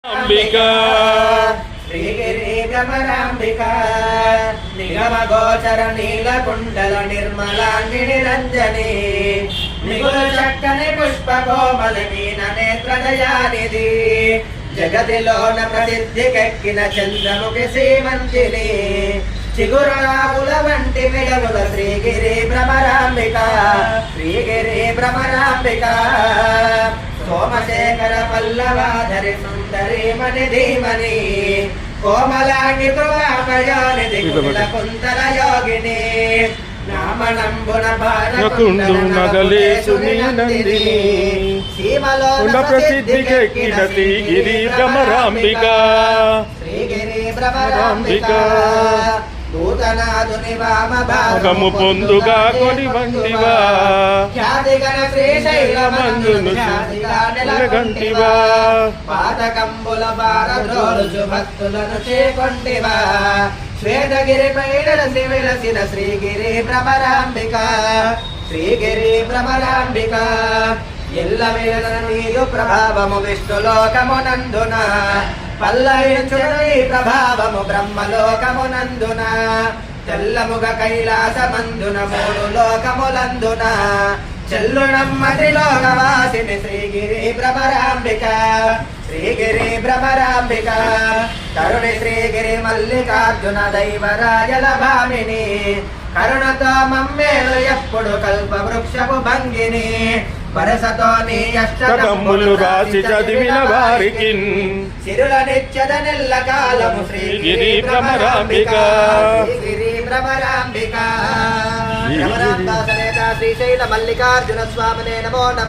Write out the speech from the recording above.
అంబికా శ్రీగిరి భ్రమరాంబికా నిగమ గోచర నీలకుండల నిర్మలాంగిని రంజని నిగుల చక్కని పుష్ప కోమల మీన నేత్రదయానిధి జగతిలోన ప్రసిద్ధికెక్కిన చంద్రముఖి శ్రీమంతిని చిగురాకుల వంటి మెడముల శ్రీగిరి భ్రమరాంబిక శ్రీగిరి భ్రమరాంబిక సోమశేఖర పల్లవాధరి సుందరి మణి ధీమని కోమలాంగి కృపామయానిధి కుల కుంతల యోగిని నామనంబున భారకుండునగలేసుని సీమలో ప్రసిద్ధికెక్కిన శ్రీగిరి భ్రమరాంబిక శ్రీగిరి భ్రమరాంబిక నూతనాదుని వామ భాగము పొందుగా కొని వంటివా ఖ్యాతిగణ శ్రీశైలమందును గంటివా పాతకంబుల భారద్రోలుచు భక్తులను చేకొంటివా శ్వేతగిరి పైడలసి వెలసిన శ్రీగిరి భ్రమరాంబిక శ్రీగిరి భ్రమరాంబిక ఎల్ల వేళ నీరు ప్రభావము విష్ణులోకమునందున పల్లవించుని ప్రభావము బ్రహ్మలోకమునందున తెల్లముగ కైలాసమందున మూడు లోకములందున చెల్లునమ్మతిలోకవాసిని శ్రీగిరి భ్రమరాంబిక శ్రీగిరి భ్రమరాంబిక తరుణి శ్రీగిరి మల్లికార్జున దైవరాజల భామిని కరుణతో మమ్మేలు ఎప్పుడు కల్ప వృక్షపు భంగిని వరసతో నీ అష్టకములు రాసి చదివిన వారికి సిరుల నిత్యద నెల్ల కాలము శ్రీగిరి భ్రమరాంబిక శ్రీగిరి భ్రమరాంబిక భ్రమరాంబ సమేత శ్రీశైల మల్లికార్జున స్వామినే నమో నమః.